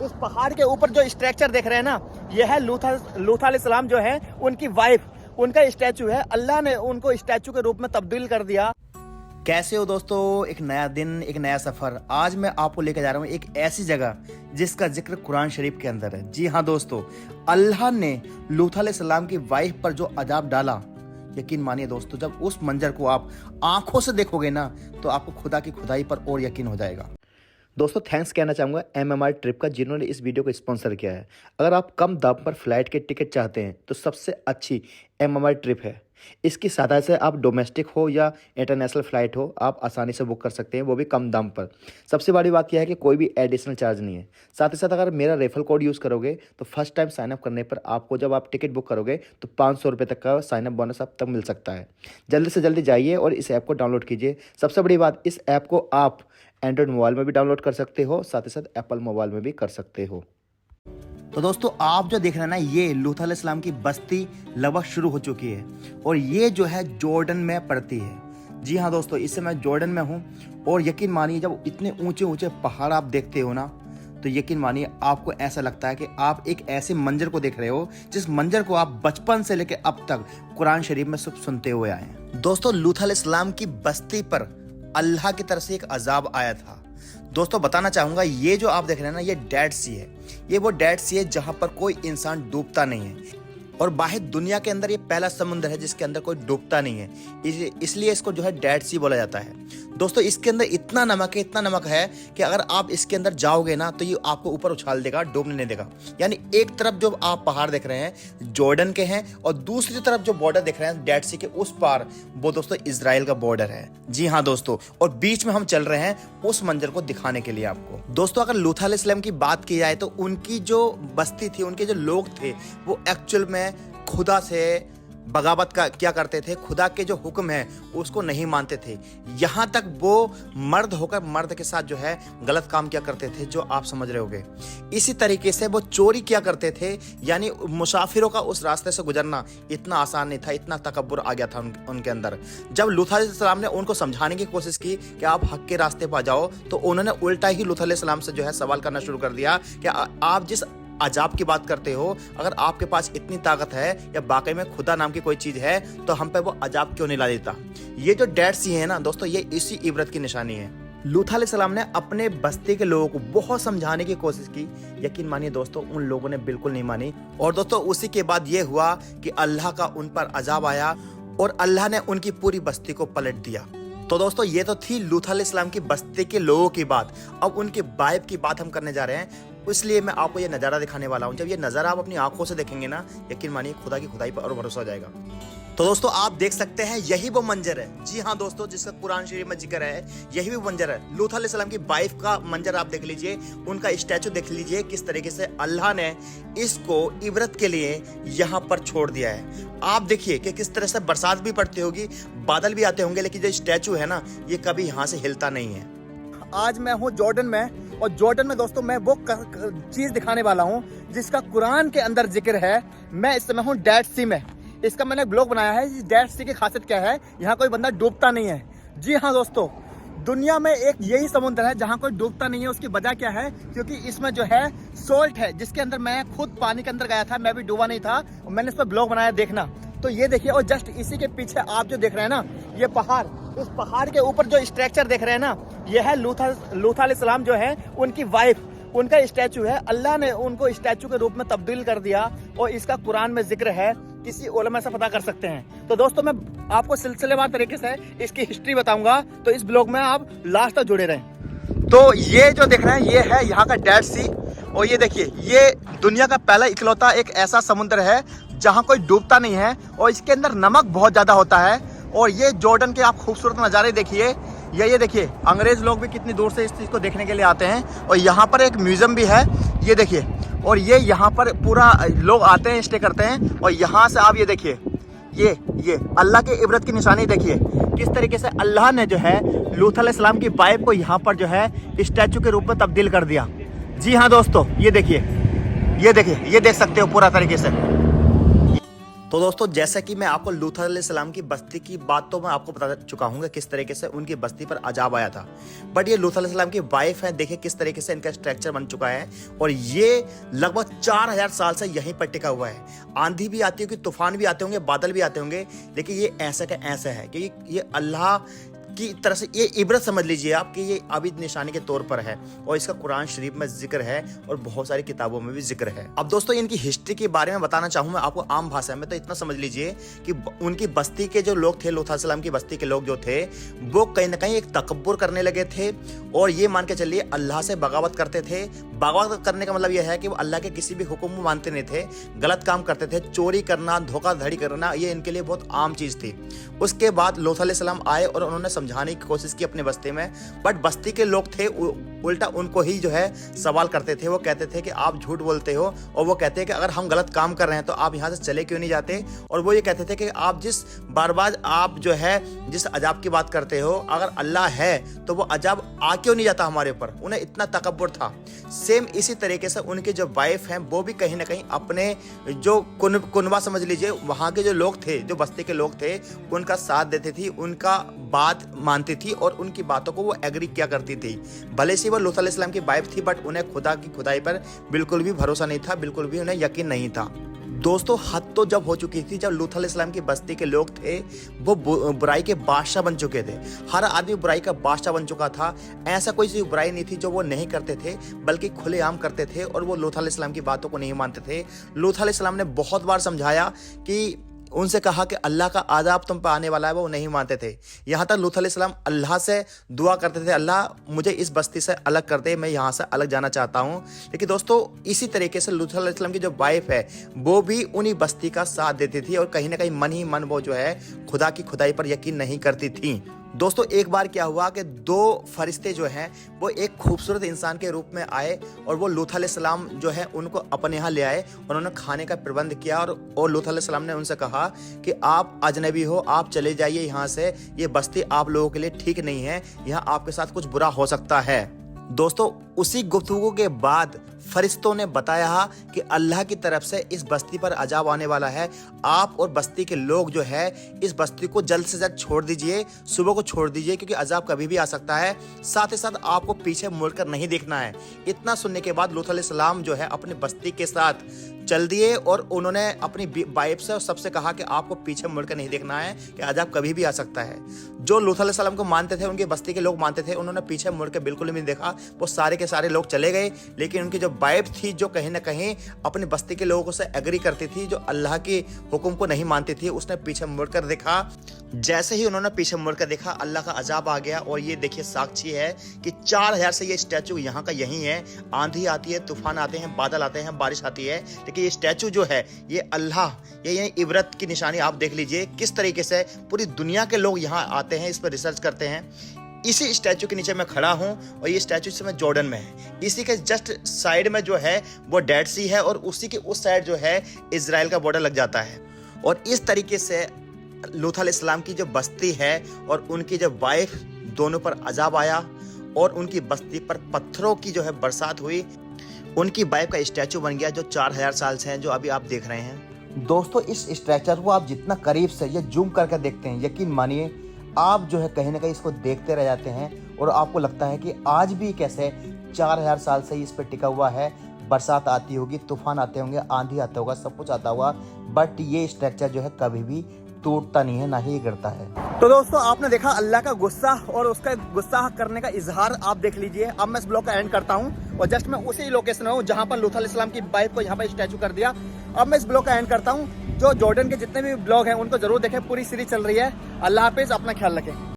उस पहाड़ के ऊपर जो स्ट्रक्चर देख रहे हैं ना, ये है लूथ अलैहिस्सलाम जो है उनकी वाइफ, उनका स्टैचू है। अल्लाह ने उनको स्टैचू के रूप में तब्दील कर दिया। कैसे हो दोस्तों, एक नया दिन, एक नया सफर। आज मैं आपको लेकर जा रहा हूँ एक ऐसी जगह जिसका जिक्र कुरान शरीफ के अंदर है। जी हाँ दोस्तों, अल्लाह ने लूथ अलैहिस्सलाम की वाइफ पर जो अजाब डाला, यकीन मानिए दोस्तों, जब उस मंजर को आप आंखों से देखोगे ना तो आपको खुदा की खुदाई पर और यकीन हो जाएगा। दोस्तों थैंक्स कहना चाहूँगा MMR ट्रिप का, जिन्होंने इस वीडियो को स्पॉन्सर किया है। अगर आप कम दाम पर फ्लाइट के टिकट चाहते हैं तो सबसे अच्छी MMR ट्रिप है। इसकी सहायता से आप डोमेस्टिक हो या इंटरनेशनल फ़्लाइट हो, आप आसानी से बुक कर सकते हैं, वो भी कम दाम पर। सबसे बड़ी बात यह है कि कोई भी एडिशनल चार्ज नहीं है। साथ ही साथ अगर मेरा रेफरल कोड यूज़ करोगे तो फर्स्ट टाइम साइनअप करने पर आपको, जब आप टिकट बुक करोगे तो 500 रुपये तक का साइनअप बोनस अब तक मिल सकता है। जल्दी से जल्दी जाइए और इस ऐप को डाउनलोड कीजिए। सबसे बड़ी बात, इस ऐप को आप एंड्रॉयड मोबाइल में भी डाउनलोड कर सकते हो, साथ ही साथ एप्पल मोबाइल में भी कर सकते हो। तो दोस्तों आप जो देख रहे हैं ना, ये लूथ अलैहिस्सलाम की बस्ती लगभग शुरू हो चुकी है और ये जो है जॉर्डन में पड़ती है। जी हाँ दोस्तों, इस समय जॉर्डन में हूँ और यकीन मानिए जब इतने ऊंचे ऊंचे पहाड़ आप देखते हो ना, तो यकीन मानिए आपको ऐसा लगता है कि आप एक ऐसे मंजर को देख रहे हो जिस मंजर को आप बचपन से लेकर अब तक कुरान शरीफ में सब सुनते हुए आए हैं। दोस्तों लूथ अलैहिस्सलाम की बस्ती पर अल्लाह की तरफ से एक अजाब आया था। दोस्तों बताना चाहूंगा, ये जो आप देख रहे हैं ना, ये डेड सी है। ये वो डेड सी है जहां पर कोई इंसान डूबता नहीं है और बाहर दुनिया के अंदर ये पहला समुद्र है जिसके अंदर कोई डूबता नहीं है, इसलिए इसको जो है डेड सी बोला जाता है। दोस्तों इसके अंदर इतना नमक है कि अगर आप इसके अंदर जाओगे ना तो ये आपको ऊपर उछाल देगा, डूबने नहीं देगा। यानी एक तरफ जो आप पहाड़ देख रहे हैं जॉर्डन के हैं और दूसरी तरफ जो बॉर्डर देख रहे हैं डेड सी के उस पार, वो दोस्तों इजराइल का बॉर्डर है। जी हाँ दोस्तों, और बीच में हम चल रहे हैं उस मंजर को दिखाने के लिए आपको। दोस्तों अगर लूथ अलैहिस्सलाम की बात की जाए तो उनकी जो बस्ती थी, उनके जो लोग थे, वो एक्चुअल में खुदा से बगावत का क्या करते थे, खुदा के जो हुक्म है उसको नहीं मानते थे। यहाँ तक वो मर्द होकर मर्द के साथ जो है गलत काम क्या करते थे, जो आप समझ रहे होगे। इसी तरीके से वो चोरी क्या करते थे, यानी मुसाफिरों का उस रास्ते से गुजरना इतना आसान नहीं था, इतना तकब्बुर आ गया था उनके अंदर। जब लूथ अलैहिस्सलाम ने उनको समझाने की कोशिश की कि आप हक के रास्ते पर जाओ, तो उन्होंने उल्टा ही लूथ अलैहिस्सलाम से जो है सवाल करना शुरू कर दिया कि आप जिस अजाब की बात करते हो, अगर आपके पास इतनी ताकत है या वाकई में खुदा नाम की कोई चीज है, तो हम पे वो अजाब क्यों नहीं ला देता। ये जो डेड सी है ना दोस्तों, ये इसी इबरत की निशानी है। लूथ अलैहिस्सलाम ने अपने बस्ती के लोगों को बहुत समझाने की कोशिश की, यकीन मानिए दोस्तों उन लोगों ने बिल्कुल नहीं मानी। और दोस्तों उसी के बाद ये हुआ कि अल्लाह का उन पर अजाब आया और अल्लाह ने उनकी पूरी बस्ती को पलट दिया। तो दोस्तों ये तो थी लूथ अलैहिस्सलाम की बस्ती के लोगों की बात। अब उनके वाइफ की बात हम करने जा रहे हैं, इसलिए मैं आपको ये नज़ारा दिखाने वाला हूँ। जब ये नज़ारा आप अपनी आंखों से देखेंगे ना, यकीन मानिए खुदा की खुदाई पर और भरोसा हो जाएगा। तो दोस्तों आप देख सकते हैं यही वो मंजर है। जी हाँ दोस्तों, जिसका कुरान शरीफ में जिक्र है, यही वो मंजर है। लूथ अलैहिस्सलाम की वाइफ का मंजर आप देख लीजिए, उनका स्टैचू देख लीजिए, किस तरीके से अल्लाह ने इसको इबरत के लिए यहाँ पर छोड़ दिया है। आप देखिए कि किस तरह से बरसात भी पड़ती होगी, बादल भी आते होंगे, लेकिन जो स्टैचू है ना, ये कभी यहाँ से हिलता नहीं है। आज मैं हूँ जॉर्डन में, और जॉर्डन में दोस्तों मैं वो चीज दिखाने वाला हूँ जिसका कुरान के अंदर जिक्र है। मैं इस समय हूँ डेड सी में। इसका मैंने ब्लॉग बनाया है। डेड सी की खासियत क्या है, यहाँ कोई बंदा डूबता नहीं है। जी हाँ दोस्तों, दुनिया में एक यही समुद्र है जहाँ कोई डूबता नहीं है। उसकी वजह क्या है, क्योंकि इसमें जो है सोल्ट है, जिसके अंदर मैं खुद पानी के अंदर गया था, मैं भी डूबा नहीं था, और मैंने इस पर ब्लॉग बनाया, देखना। तो ये देखिए, और जस्ट इसी के पीछे आप जो देख रहे हैं ना, ये पहाड़, उस पहाड़ के ऊपर जो स्ट्रक्चर देख रहे हैं ना, ये है लूथ अलैहिस्सलाम जो है उनकी वाइफ, उनका स्टैचू है। अल्लाह ने उनको स्टैचू के रूप में तब्दील कर दिया और इसका कुरान में जिक्र है, किसी उलमा से पता कर सकते हैं। तो दोस्तों मैं आपको सिलसिलेवार तरीके से इसकी हिस्ट्री बताऊंगा, तो इस ब्लॉग में आप लास्ट तक जुड़े रहें। तो ये जो देख रहे हैं, ये है यहाँ का डेड सी, और ये देखिए, ये दुनिया का पहला इकलौता एक ऐसा समुद्र है जहाँ कोई डूबता नहीं है, और इसके अंदर नमक बहुत ज्यादा होता है। और ये जॉर्डन के आप खूबसूरत नज़ारे देखिए, ये देखिए, अंग्रेज लोग भी कितनी दूर से इस चीज़ को देखने के लिए आते हैं। और यहाँ पर एक म्यूजियम भी है, ये देखिए, और ये यहाँ पर पूरा लोग आते हैं, स्टे करते हैं। और यहाँ से आप ये देखिए, ये अल्लाह के इबरत की निशानी देखिए, किस तरीके से अल्लाह ने जो है लूथ अलैहिस्सलाम की वाइफ को यहाँ पर जो है स्टैचू के रूप में तब्दील कर दिया। जी हाँ दोस्तों, ये देखिए, ये देख सकते हो पूरा तरीके से। तो दोस्तों जैसा कि मैं आपको लूत अलैहिस्सलाम की बस्ती की बात तो मैं आपको बता चुका हूँ किस तरीके से उनकी बस्ती पर अजाब आया था, बट ये लूत अलैहिस्सलाम की वाइफ है, देखिए किस तरीके से इनका स्ट्रक्चर बन चुका है और ये लगभग 4000 साल से यहीं पर टिका हुआ है। आंधी भी आती होगी, तूफान भी आते होंगे, बादल भी आते होंगे, लेकिन ये ऐसा का ऐसा है कि ये अल्लाह की तरह से ये इबरत समझ लीजिए आप कि ये आबिद निशानी के तौर पर है और इसका कुरान शरीफ में जिक्र है और बहुत सारी किताबों में भी जिक्र है। अब दोस्तों इनकी हिस्ट्री के बारे में बताना चाहूँ मैं आपको आम भाषा में, तो इतना समझ लीजिए कि उनकी बस्ती के जो लोग थे, लूत अलैहिस्सलाम की बस्ती के लोग जो थे, वो कहीं ना कहीं एक तकब्बुर करने लगे थे और ये मान के चलिए अल्लाह से बगावत करते थे। बगावत करने का मतलब यह है कि वो अल्लाह के किसी भी हुक्म को मानते नहीं थे, गलत काम करते थे, चोरी करना, धोखाधड़ी करना, ये इनके लिए बहुत आम चीज थी। उसके बाद लूत अलैहिस्सलाम आए और उन्होंने समझाने की कोशिश की अपनी बस्ती में, बट बस्ती के लोग थे उल्टा उनको ही जो है सवाल करते थे। वो कहते थे कि आप झूठ बोलते हो, और वो कहते हैं कि अगर हम गलत काम कर रहे हैं तो आप यहाँ से चले क्यों नहीं जाते। और वो ये कहते थे कि आप जिस बार बार आप जो है जिस अजाब की बात करते हो, अगर अल्लाह है तो वो अजाब आ क्यों नहीं जाता हमारे ऊपर। उन्हें इतना तकब्बुर था। सेम इसी तरीके से उनके जो वाइफ हैं वो भी कहीं ना कहीं अपने जो कुनबा समझ लीजिए, वहाँ के जो लोग थे, जो बस्ती के लोग थे, उनका साथ देती थी, उनका बात मानती थी और उनकी बातों को वो एग्री किया करती थी। भले से वो लूत अलैहिस्सलाम की वाइफ थी, बट उन्हें खुदा की खुदाई पर बिल्कुल भी भरोसा नहीं था, बिल्कुल भी उन्हें यकीन नहीं था। दोस्तों हद तो जब हो चुकी थी जब लूत अलैहिस्सलाम की बस्ती के लोग थे वो बुराई के बादशाह बन चुके थे। हर आदमी बुराई का बादशाह बन चुका था। ऐसा कोई सी बुराई नहीं थी जो वो नहीं करते थे, बल्कि खुलेआम करते थे और वो लूत अलैहिस्सलाम की बातों को नहीं मानते थे। लूत अलैहिस्सलाम ने बहुत बार समझाया कि उनसे कहा कि अल्लाह का आज़ाब तुम पर आने वाला है, वो नहीं मानते थे। यहाँ तक लूत अलैहिस्सलाम अल्लाह से दुआ करते थे, अल्लाह मुझे इस बस्ती से अलग कर दे, मैं यहाँ से अलग जाना चाहता हूँ। लेकिन दोस्तों इसी तरीके से लूत अलैहिस्सलाम की जो वाइफ है वो भी उन्हीं बस्ती का साथ देती थी और कहीं ना कहीं मन ही मन वो जो है खुदा की खुदाई पर यकीन नहीं करती थी। दोस्तों एक बार क्या हुआ कि दो फरिश्ते जो हैं वो एक खूबसूरत इंसान के रूप में आए और वो लूत अलैहिस्सलाम जो है उनको अपने यहाँ ले आए। उन्होंने खाने का प्रबंध किया और लूत अलैहिस्सलाम ने उनसे कहा कि आप अजनबी हो, आप चले जाइए यहाँ से, ये बस्ती आप लोगों के लिए ठीक नहीं है, यहाँ आपके साथ कुछ बुरा हो सकता है। दोस्तों उसी गुफ्तगू के बाद फरिश्तों ने बताया कि अल्लाह की तरफ से इस बस्ती पर अजाब आने वाला है, आप और बस्ती के लोग जो है इस बस्ती को जल्द से जल्द छोड़ दीजिए, सुबह को छोड़ दीजिए, क्योंकि अजाब कभी भी आ सकता है। साथ ही साथ आपको पीछे मुड़कर नहीं देखना है। इतना सुनने के बाद लूत अलैहिस्सलाम जो है अपनी बस्ती के साथ चल दिए और उन्होंने अपनी वाइफ से और सबसे कहा कि आपको पीछे मुड़कर नहीं देखना है कि अजाब कभी भी आ सकता है। जो लूत अलैहिस्सलाम को मानते थे, उनके बस्ती के लोग मानते थे, उन्होंने पीछे मुड़कर बिल्कुल भी नहीं देखा। वो सारे के सारे लोग चले गए, लेकिन उनकी जो वाइफ थी जो कहीं ना कहीं अपनी बस्ती के लोगों से एग्री करती थी, जो अल्लाह के हुक्म को नहीं मानती थी, उसने पीछे मुड़कर देखा। जैसे ही उन्होंने पीछे मुड़कर देखा अल्लाह का अजाब आ गया। और ये देखिए साक्षी है कि 4000 से ये स्टैचू यहाँ का यही है। आंधी आती है, तूफान आते हैं, बादल आते हैं, बारिश आती है, लेकिन ये स्टैचू जो है ये अल्लाह, ये इबरत की निशानी। आप देख लीजिए किस तरीके से पूरी दुनिया के लोग यहाँ आते हैं, इस पर रिसर्च करते हैं। इसी स्टैचू के नीचे मैं खड़ा हूँ और ये स्टैचू इस समय जॉर्डन में है। इसी के जस्ट साइड में जो है वो डेड सी है और उसी के उस साइड जो है इजराइल का बॉर्डर लग जाता है। और इस तरीके से लूत अलैहिस्सलाम की जो बस्ती है और उनकी जो वाइफ, दोनों पर अजाब आया और उनकी बस्ती पर पत्थरों की जो है बरसात हुई। उनकी वाइफ का स्टैचू बन गया जो 4000 साल से है, जो अभी आप देख रहे हैं। दोस्तों इस स्ट्रक्चर को आप जितना करीब से या जूम करके देखते हैं, यकीन मानिए आप जो है कहीं ना कहीं इसको देखते रह जाते हैं और आपको लगता है कि आज भी कैसे 4000 साल से इस पर टिका हुआ है। बरसात आती होगी, तूफान आते होंगे, आंधी आता होगा, सब कुछ आता होगा, बट ये स्ट्रक्चर जो है कभी भी टूटता नहीं है, ना ही गिरता है। तो दोस्तों आपने देखा अल्लाह का गुस्सा और उसका गुस्सा करने का इजहार आप देख लीजिए। अब मैं इस ब्लॉग का एंड करता हूँ और जस्ट मैं उसी लोकेशन में हूँ जहाँ पर लूत अलैहिस्सलाम की वाइफ को यहाँ पर स्टैचू कर दिया। अब मैं इस ब्लॉग का एंड करता हूँ। जो जॉर्डन के जितने भी ब्लॉग हैं उनको जरूर देखें, पूरी सीरीज चल रही है। अल्लाह हाफिज, अपना ख्याल रखें।